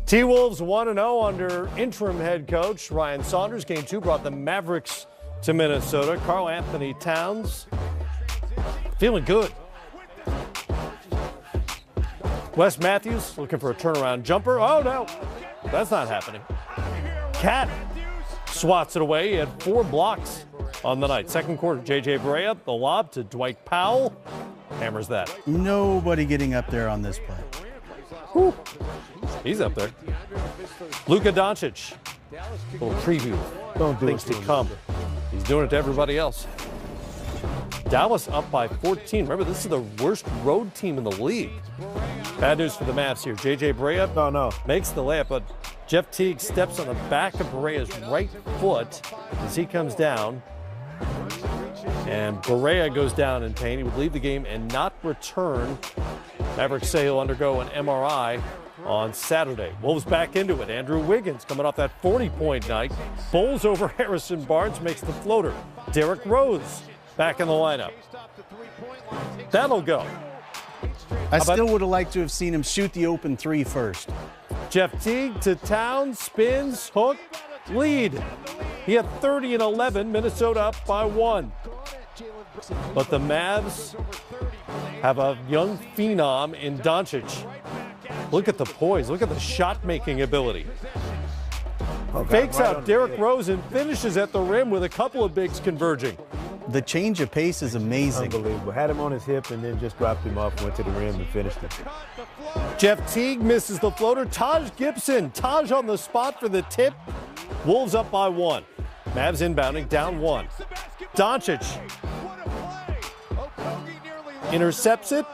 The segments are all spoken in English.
T-Wolves 1-0 under interim head coach Ryan Saunders. Game 2 brought the Mavericks to Minnesota. Karl Anthony Towns feeling good. Wes Matthews looking for a turnaround jumper. Oh, no, that's not happening. Cat swats it away. He had 4 blocks on the night. Second quarter, J.J. Barea, the lob to Dwight Powell. Hammers that. Nobody getting up there on this play. Whew. He's up there. Luka Doncic. A little preview. Things to come. He's doing it to everybody else. Dallas up by 14. Remember, this is the worst road team in the league. Bad news for the Mavs here. J.J. Barea makes the layup, but Jeff Teague steps on the back of Barea's right foot as he comes down. And Barea goes down in pain. He would leave the game and not return. Mavericks say he'll undergo an MRI on Saturday. Wolves back into it. Andrew Wiggins coming off that 40-point night. Bowls over Harrison Barnes, makes the floater. Derrick Rose back in the lineup. That'll go. I still would have liked to have seen him shoot the open 3 first. Jeff Teague to Towns, spins, hook, lead. He had 30 and 11, Minnesota up by 1. But the Mavs have a young phenom in Doncic. Look at the poise, look at the shot-making ability. Fakes out Derrick Rose and finishes at the rim with a couple of bigs converging. The change of pace is amazing. Unbelievable. Had him on his hip and then just dropped him off, went to the rim and finished it. Jeff Teague misses the floater. Taj Gibson, Taj on the spot for the tip. Wolves up by 1. Mavs inbounding, down 1. Doncic intercepts it.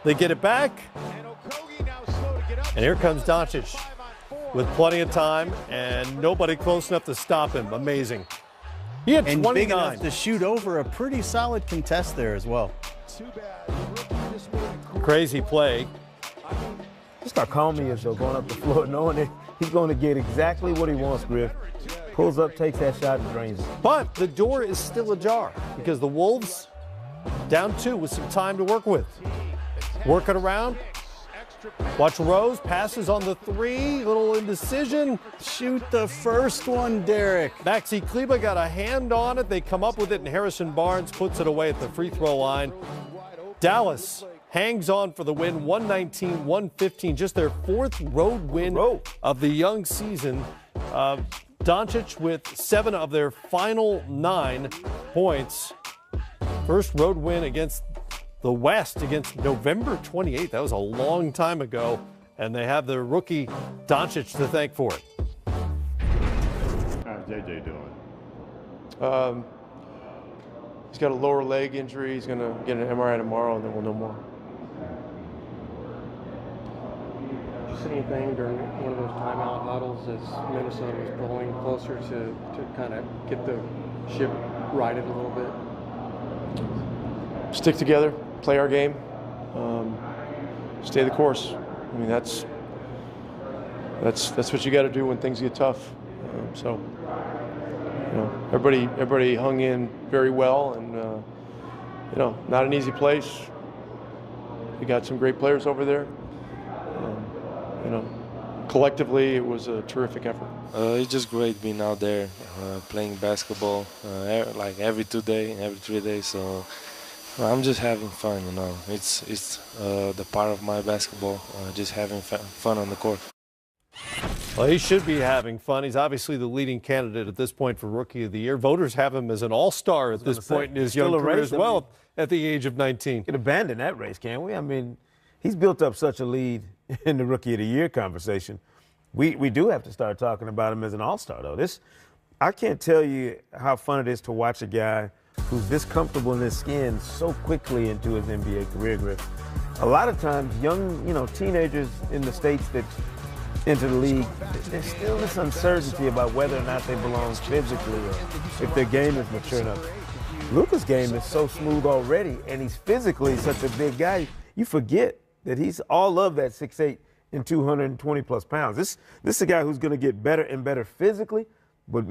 They get it back. And here comes Doncic with plenty of time and nobody close enough to stop him. Amazing. He had 29. Big enough to shoot over a pretty solid contest there as well. Crazy play. Just how calm he is, though, going up the floor, knowing that he's going to get exactly what he wants, Griff. Pulls up, takes that shot, and drains it. But the door is still ajar because the Wolves down 2 with some time to work with. Work it around. Watch Rose, passes on the 3, little indecision. Shoot the first one, Derek. Maxi Kleber got a hand on it. They come up with it, and Harrison Barnes puts it away at the free throw line. Dallas hangs on for the win, 119-115, just their 4th road win of the young season. Doncic with 7 of their final 9 points. First road win against the West against November 28th. That was a long time ago, and they have their rookie Doncic to thank for it. How's JJ doing? He's got a lower leg injury. He's going to get an MRI tomorrow, and then we'll know more. Did you see anything during one of those timeout huddles as Minnesota was pulling closer to kind of get the ship righted a little bit? Stick together, play our game, stay the course. I mean, that's what you got to do when things get tough. So, you know, everybody hung in very well, and you know, not an easy place. We got some great players over there. You know, collectively, it was a terrific effort. It's just great being out there, playing basketball, like every 2 days, every 3 days. So. I'm just having fun, you know. It's the part of my basketball, just having fun on the court. Well, he should be having fun. He's obviously the leading candidate at this point for Rookie of the Year. Voters have him as an all-star at this point in his young career as well, at the age of 19. We can abandon that race, can't we? I mean, he's built up such a lead in the Rookie of the Year conversation. We do have to start talking about him as an all-star, though. I can't tell you how fun it is to watch a guy who's this comfortable in his skin so quickly into his NBA career, Griff. A lot of times, young, teenagers in the States that enter the league, there's still this uncertainty about whether or not they belong physically or if their game is mature enough. Luka's game is so smooth already, and he's physically such a big guy, you forget that he's all of that 6'8" and 220-plus pounds. This is a guy who's going to get better and better physically, but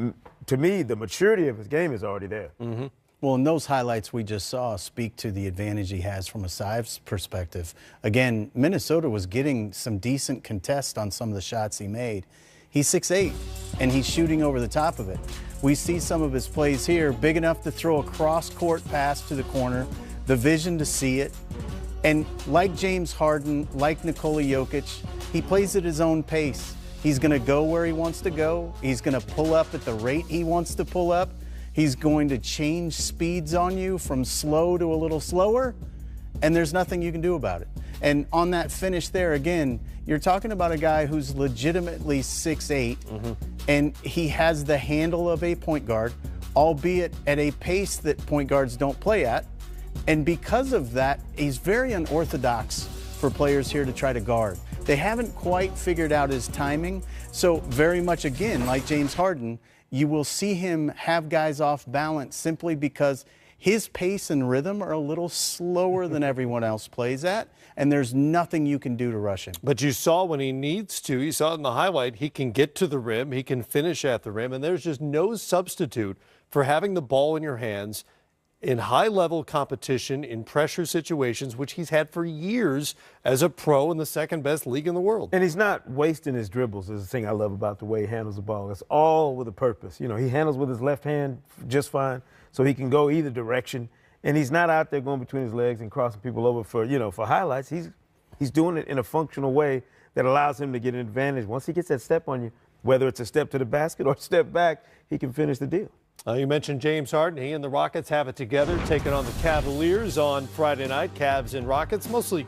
to me, the maturity of his game is already there. Mm-hmm. Well, and those highlights we just saw speak to the advantage he has from a size perspective. Again, Minnesota was getting some decent contest on some of the shots he made. He's 6'8", and he's shooting over the top of it. We see some of his plays here, big enough to throw a cross-court pass to the corner, the vision to see it. And like James Harden, like Nikola Jokic, he plays at his own pace. He's going to go where he wants to go. He's going to pull up at the rate he wants to pull up. He's going to change speeds on you from slow to a little slower, and there's nothing you can do about it. And on that finish there, again, you're talking about a guy who's legitimately 6'8", and he has the handle of a point guard, albeit at a pace that point guards don't play at. And because of that, he's very unorthodox for players here to try to guard. They haven't quite figured out his timing. So very much, again, like James Harden, you will see him have guys off balance simply because his pace and rhythm are a little slower than everyone else plays at, and there's nothing you can do to rush him. But you saw when he needs to, you saw it in the highlight, he can get to the rim, he can finish at the rim, and there's just no substitute for having the ball in your hands in high-level competition, in pressure situations, which he's had for years as a pro in the second-best league in the world. And he's not wasting his dribbles is the thing I love about the way he handles the ball. It's all with a purpose. You know, he handles with his left hand just fine, so he can go either direction. And he's not out there going between his legs and crossing people over for, you know, for highlights. He's doing it in a functional way that allows him to get an advantage. Once he gets that step on you, whether it's a step to the basket or a step back, he can finish the deal. You mentioned James Harden. He and the Rockets have it together, taking on the Cavaliers on Friday night. Cavs and Rockets, mostly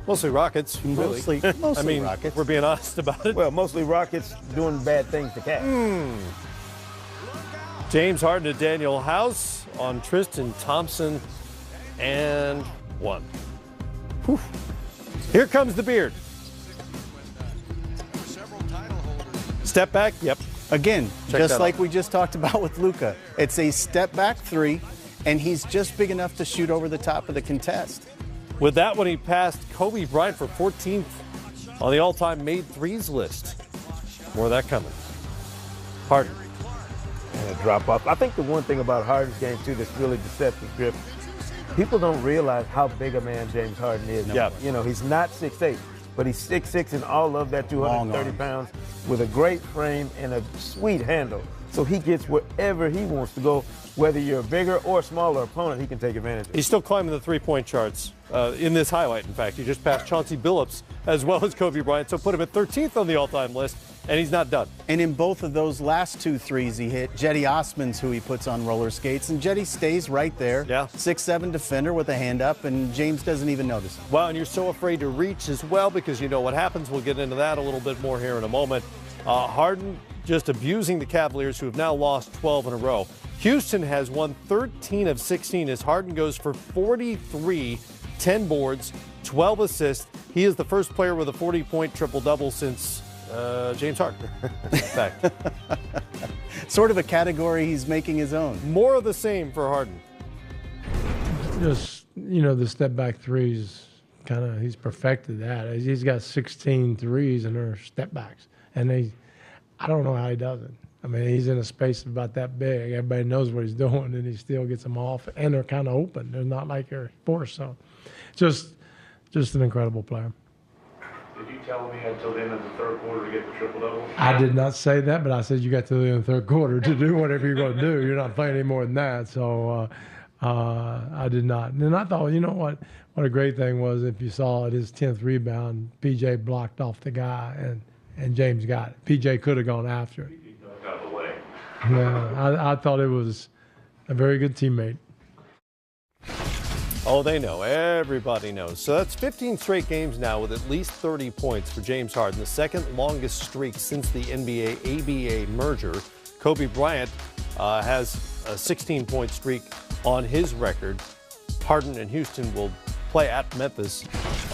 Rockets, really. Mostly I mean, Rockets. We're being honest about it. Well, mostly Rockets doing bad things to Cavs. James Harden to Daniel House on Tristan Thompson, and one. Whew. Here comes the beard. Step back, yep. Again, Check just that like out. we just talked about with Luka, it's a step-back three, and he's just big enough to shoot over the top of the contest. With that one, he passed Kobe Bryant for 14th on the all-time made threes list. More of that coming. Harden. And a drop off. I think the one thing about Harden's game, too, that's really deceptive, Grip, people don't realize how big a man James Harden is. Yeah. You know, he's not 6'8", but he's 6'6" and all of that 230 pounds with a great frame and a sweet handle. So he gets wherever he wants to go, whether you're a bigger or smaller opponent, he can take advantage of it. He's still climbing the three-point charts in this highlight, in fact. He just passed Chauncey Billups as well as Kobe Bryant, so put him at 13th on the all-time list, and he's not done. And in both of those last two threes he hit, Jetty Osman's who he puts on roller skates, and Jetty stays right there. Yeah. 6'7" defender with a hand up, and James doesn't even notice him. Well, and you're so afraid to reach as well because you know what happens. We'll get into that a little bit more here in a moment. Harden just abusing the Cavaliers, who have now lost 12 in a row. Houston has won 13 of 16 as Harden goes for 43, 10 boards, 12 assists. He is the first player with a 40-point triple-double since James Harden, in fact. Sort of a category he's making his own. More of the same for Harden. Just, you know, the step-back threes, he's perfected that. He's got 16 threes and they're step-backs. And I don't know how he does it. I mean, he's in a space about that big. Everybody knows what he's doing, and he still gets them off. And they're kind of open. They're not like they're forced. So just an incredible player. Did you tell me until the end of the third quarter to get the triple-double? I did not say that, but I said you got to the end of the third quarter to do whatever you're going to do. You're not playing any more than that. So I did not. And I thought, you know what a great thing was if you saw at his 10th rebound, P.J. blocked off the guy, and James got it. P.J. could have gone after it. He got out of the way. Yeah, I thought it was a very good teammate. Oh, they know. Everybody knows. So that's 15 straight games now with at least 30 points for James Harden, the second longest streak since the NBA-ABA merger. Kobe Bryant has a 16-point streak on his record. Harden and Houston will play at Memphis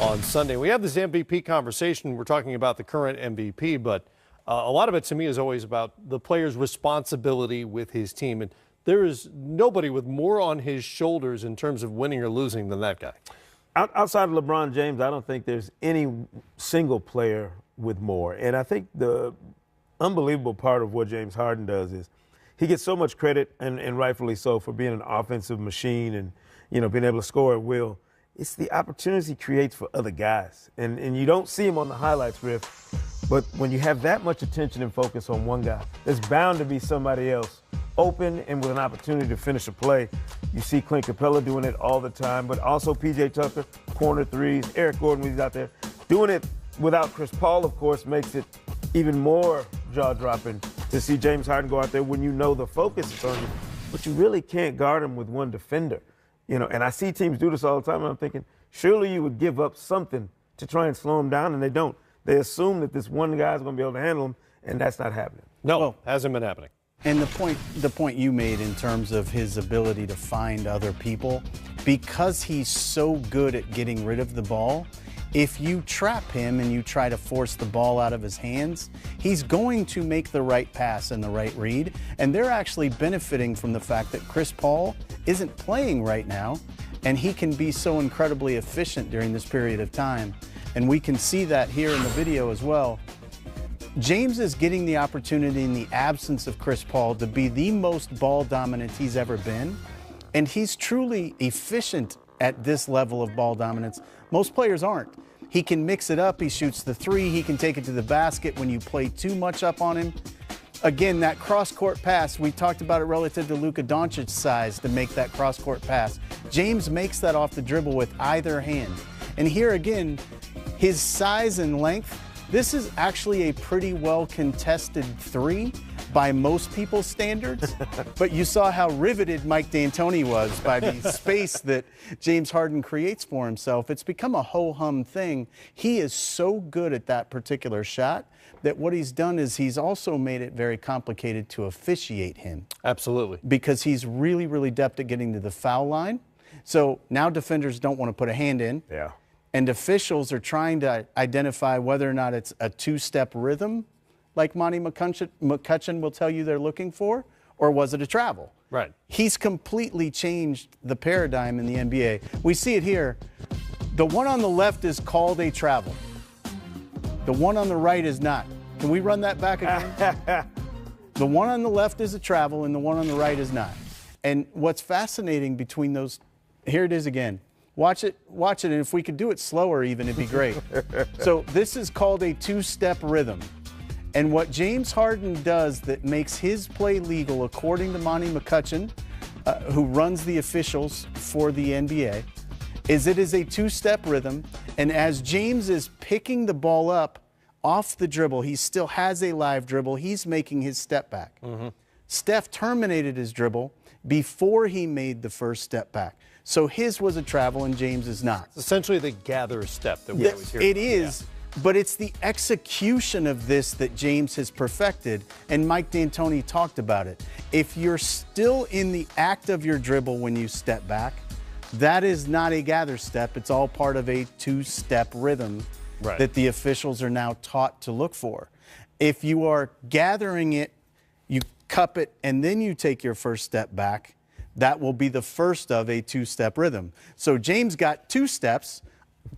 on Sunday. We have this MVP conversation. We're talking about the current MVP, but a lot of it to me is always about the player's responsibility with his team. And there is nobody with more on his shoulders in terms of winning or losing than that guy. Outside of LeBron James, I don't think there's any single player with more. And I think the unbelievable part of what James Harden does is he gets so much credit, and rightfully so, for being an offensive machine and, being able to score at will. It's the opportunities he creates for other guys. And you don't see him on the highlights, Griff, but when you have that much attention and focus on one guy, there's bound to be somebody else open and with an opportunity to finish a play. You see Clint Capella doing it all the time, but also P.J. Tucker, corner threes, Eric Gordon when he's out there. Doing it without Chris Paul, of course, makes it even more jaw-dropping to see James Harden go out there when you know the focus is on you, but you really can't guard him with one defender. And I see teams do this all the time, and I'm thinking, surely you would give up something to try and slow him down, and they don't. They assume that this one guy is going to be able to handle him, and that's not happening. No, hasn't been happening. And the point you made in terms of his ability to find other people, because he's so good at getting rid of the ball, if you trap him and you try to force the ball out of his hands, he's going to make the right pass and the right read. And they're actually benefiting from the fact that Chris Paul isn't playing right now, and he can be so incredibly efficient during this period of time. And we can see that here in the video as well. James is getting the opportunity in the absence of Chris Paul to be the most ball dominant he's ever been. And he's truly efficient at this level of ball dominance. Most players aren't. He can mix it up. He shoots the three. He can take it to the basket when you play too much up on him. Again, that cross-court pass, we talked about it relative to Luka Doncic's size to make that cross-court pass. James makes that off the dribble with either hand. And here again, his size and length, this is actually a pretty well-contested three by most people's standards. But you saw how riveted Mike D'Antoni was by the space that James Harden creates for himself. It's become a ho-hum thing. He is so good at that particular shot that what he's done is he's also made it very complicated to officiate him. Absolutely. Because he's really, really adept at getting to the foul line. So now defenders don't want to put a hand in. Yeah. And officials are trying to identify whether or not it's a two-step rhythm, like Monty McCutcheon will tell you they're looking for, or was it a travel? Right. He's completely changed the paradigm in the NBA. We see it here. The one on the left is called a travel. The one on the right is not. Can we run that back again? The one on the left is a travel, and the one on the right is not. And what's fascinating between those, here it is again. Watch it, and if we could do it slower even, it'd be great. So this is called a two-step rhythm. And what James Harden does that makes his play legal, according to Monty McCutcheon, who runs the officials for the NBA, is it is a two-step rhythm. And as James is picking the ball up off the dribble, he still has a live dribble. He's making his step back. Steph terminated his dribble before he made the first step back. So his was a travel and James is not. It's essentially the gather step that we always hear. It is, but it's the execution of this that James has perfected, and Mike D'Antoni talked about it. If you're still in the act of your dribble when you step back, that is not a gather step. It's all part of a two-step rhythm that the officials are now taught to look for. If you are gathering it, you cup it, and then you take your first step back, that will be the first of a two-step rhythm. So James got two steps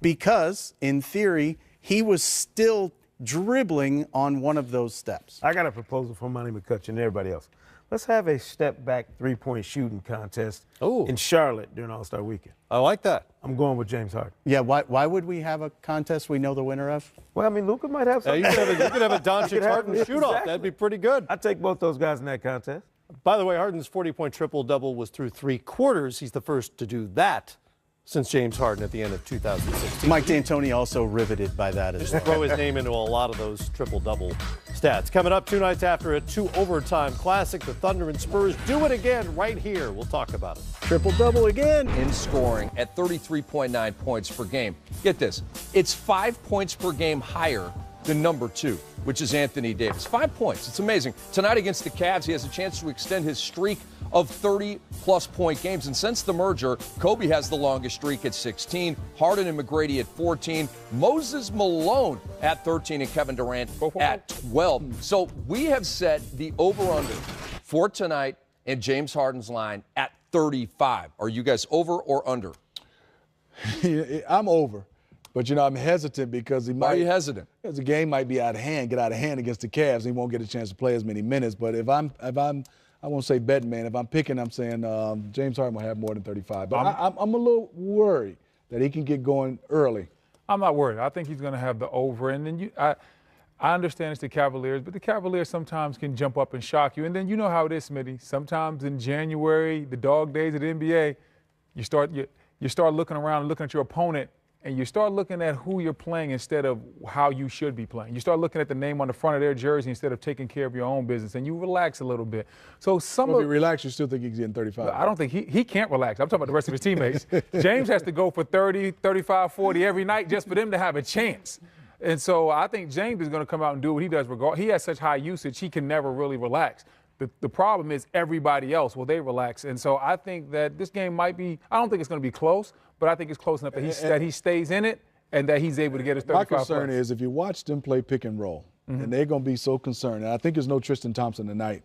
because, in theory, he was still dribbling on one of those steps. I got a proposal from Monty McCutcheon and everybody else. Let's have a step-back three-point shooting contest in Charlotte during All-Star Weekend. I like that. I'm going with James Harden. Yeah, why would we have a contest we know the winner of? Well, I mean, Luka might have something. You could have a Doncic Harden shoot-off. Exactly. That'd be pretty good. I'd take both those guys in that contest. By the way, Harden's 40-point triple-double was through three quarters. He's the first to do that since James Harden at the end of 2016. Mike D'Antoni also riveted by that as well. Just throw his name into a lot of those triple-double stats. Coming up 2 nights after a 2-overtime classic, the Thunder and Spurs do it again right here. We'll talk about it. Triple-double again. In scoring at 33.9 points per game. Get this, it's 5 points per game higher than number 2, which is Anthony Davis. 5 points. It's amazing. Tonight against the Cavs, he has a chance to extend his streak of 30-plus point games. And since the merger, Kobe has the longest streak at 16, Harden and McGrady at 14, Moses Malone at 13, and Kevin Durant at 12. So we have set the over-under for tonight in James Harden's line at 35. Are you guys over or under? I'm over. But, I'm hesitant because he might. Why are you hesitant? Because the game might be get out of hand against the Cavs. He won't get a chance to play as many minutes. But if I'm I won't say betting man. If I'm picking, I'm saying James Harden will have more than 35. But I'm a little worried that he can get going early. I'm not worried. I think he's going to have the over. And then I understand it's the Cavaliers, but the Cavaliers sometimes can jump up and shock you. And then you know how it is, Smitty. Sometimes in January, the dog days of the NBA, you start looking around and looking at your opponent, and you start looking at who you're playing instead of how you should be playing. You start looking at the name on the front of their jersey instead of taking care of your own business, and you relax a little bit. So If you relax, you still think he's getting 35. I don't think he can't relax. I'm talking about the rest of his teammates. James has to go for 30, 35, 40 every night just for them to have a chance. And so I think James is going to come out and do what he does. He has such high usage, he can never really relax. The problem is everybody else, will they relax? And so I think that this game might be, I don't think it's going to be close, but I think it's close enough that he stays in it and that he's able to get his 35 My concern plus. is if you watch them play pick and roll, and they're going to be so concerned, and I think there's no Tristan Thompson tonight.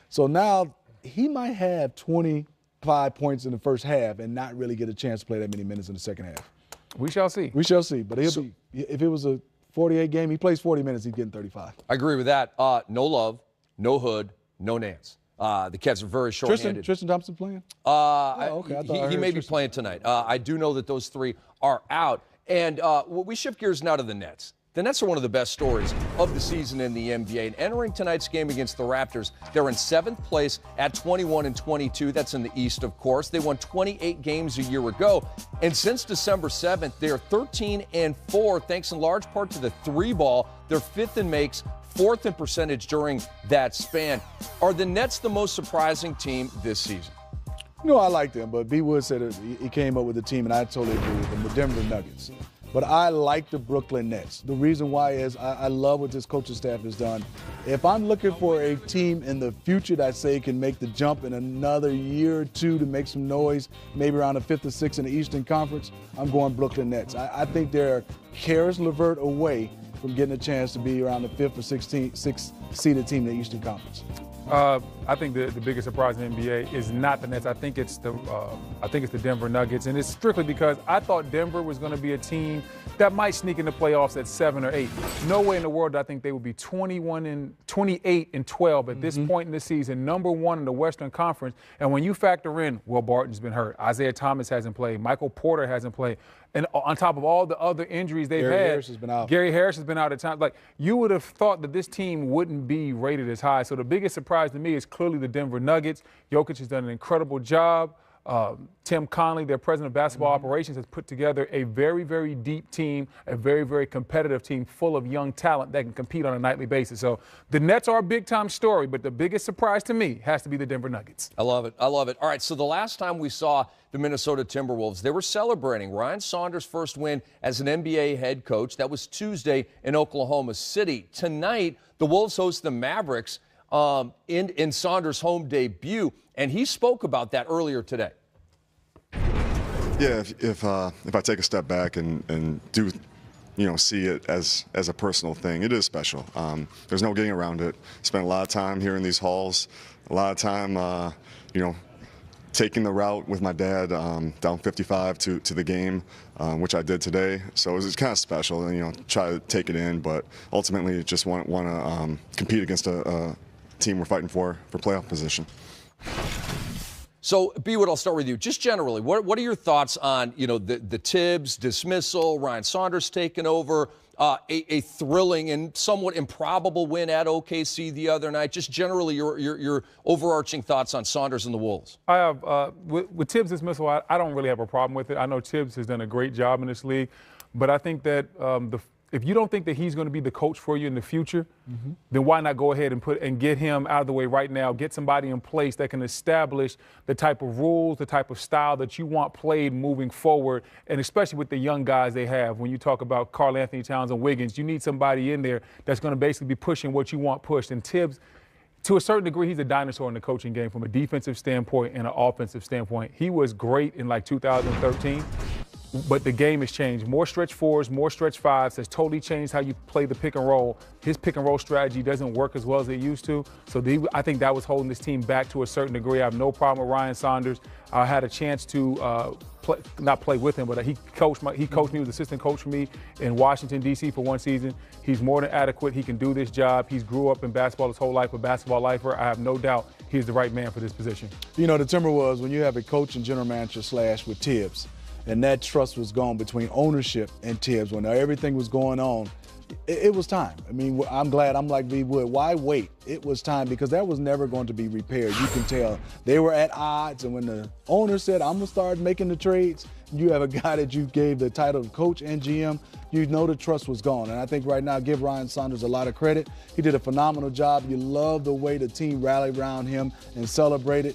So now he might have 25 points in the first half and not really get a chance to play that many minutes in the second half. We shall see. We shall see. But if it was a 48 game, he plays 40 minutes, he's getting 35. I agree with that. No Love, no Hood, no Nance. The Cavs are very short-handed. Tristan Thompson playing? He may be playing tonight. I do know that those three are out. And we shift gears now to the Nets. The Nets are one of the best stories of the season in the NBA. And entering tonight's game against the Raptors, they're in 7th place at 21-22. That's in the East, of course. They won 28 games a year ago. And since December 7th, they're 13-4, thanks in large part to the 3-ball. They're 5th in makes, 4th in percentage during that span. Are the Nets the most surprising team this season? No, I like them, but B. Wood said he came up with a team, and I totally agree with him, the Denver Nuggets. But I like the Brooklyn Nets. The reason why is I love what this coaching staff has done. If I'm looking for a team in the future that, say, can make the jump in another year or two to make some noise, maybe around the 5th or 6th in the Eastern Conference, I'm going Brooklyn Nets. I think they're Karis LeVert away from getting a chance to be around the 5th or 6th seeded team in the Eastern Conference. I think the biggest surprise in the NBA is not the Nets. I think it's the Denver Nuggets, and it's strictly because I thought Denver was going to be a team that might sneak into playoffs at 7 or 8. No way in the world do I think they would be 28-12 at this point in the season, number 1 in the Western Conference. And when you factor in, Will Barton's been hurt, Isaiah Thomas hasn't played, Michael Porter hasn't played, and on top of all the other injuries they've had, Harris has been out. Gary Harris has been out at times. Like, you would have thought that this team wouldn't be rated as high. So the biggest surprise to me is clearly the Denver Nuggets. Jokic has done an incredible job. Tim Conley, their president of basketball operations, has put together a very, very deep team, a very, very competitive team full of young talent that can compete on a nightly basis. So the Nets are a big-time story, but the biggest surprise to me has to be the Denver Nuggets. I love it. I love it. All right, so the last time we saw the Minnesota Timberwolves, they were celebrating Ryan Saunders' first win as an NBA head coach. That was Tuesday in Oklahoma City. Tonight, the Wolves host the Mavericks in Saunders' home debut, and he spoke about that earlier today. Yeah, if I take a step back and do, see it as a personal thing, it is special. There's no getting around it. Spent a lot of time here in these halls, a lot of time, taking the route with my dad down 55 to the game, which I did today. So it was kind of special, and try to take it in, but ultimately just want to compete against a team we're fighting for playoff position. So, B-Wood, I'll start with you. Just generally, what are your thoughts on, the Tibbs dismissal, Ryan Saunders taking over, a thrilling and somewhat improbable win at OKC the other night? Just generally, your overarching thoughts on Saunders and the Wolves. I have, with Tibbs dismissal, I don't really have a problem with it. I know Tibbs has done a great job in this league, but I think that if you don't think that he's going to be the coach for you in the future, then why not go ahead and get him out of the way right now, get somebody in place that can establish the type of rules, the type of style that you want played moving forward, and especially with the young guys they have. When you talk about Karl Anthony Towns and Wiggins, you need somebody in there that's going to basically be pushing what you want pushed. And Tibbs, to a certain degree, he's a dinosaur in the coaching game from a defensive standpoint and an offensive standpoint. He was great in 2013. But the game has changed. More stretch fours, more stretch fives has totally changed how you play the pick and roll. His pick and roll strategy doesn't work as well as it used to. So I think that was holding this team back to a certain degree. I have no problem with Ryan Saunders. I had a chance to not play with him, but he coached me. He was assistant coach for me in Washington, D.C. for one season. He's more than adequate. He can do this job. He's grew up in basketball his whole life, a basketball lifer. I have no doubt he's the right man for this position. You know, the Timberwolves, when you have a coach and general manager / with Tibbs, and that trust was gone between ownership and Tibbs when everything was going on, it was time. I mean, I'm glad. I'm like V. Wood. Why wait? It was time because that was never going to be repaired. You can tell they were at odds. And when the owner said, I'm going to start making the trades, you have a guy that you gave the title of coach and GM, you know the trust was gone. And I think right now, give Ryan Saunders a lot of credit. He did a phenomenal job. You love the way the team rallied around him and celebrated.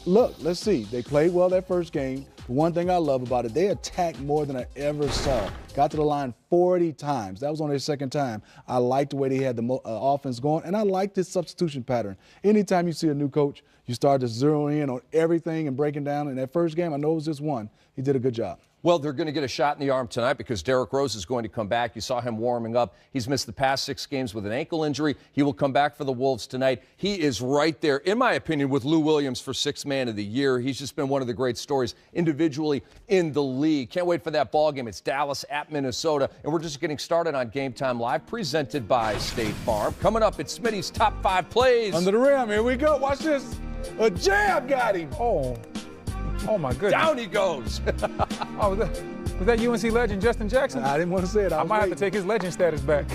Look, let's see. They played well that first game. One thing I love about it, they attacked more than I ever saw. Got to the line 40 times. That was on their second time. I liked the way they had the offense going, and I like this substitution pattern. Anytime you see a new coach, you start to zero in on everything and breaking down. In that first game, I know it was just one. He did a good job. Well, they're going to get a shot in the arm tonight because Derrick Rose is going to come back. You saw him warming up. He's missed the past 6 games with an ankle injury. He will come back for the Wolves tonight. He is right there, in my opinion, with Lou Williams for 6th Man of the Year. He's just been one of the great stories individually in the league. Can't wait for that ball game. It's Dallas at Minnesota, and we're just getting started on Game Time Live, presented by State Farm. Coming up, it's Smitty's Top 5 Plays. Under the rim, here we go. Watch this. A jab got him. Oh my goodness. Down he goes. Oh, was that UNC legend Justin Jackson? I didn't want to say it. I might have to take his legend status back.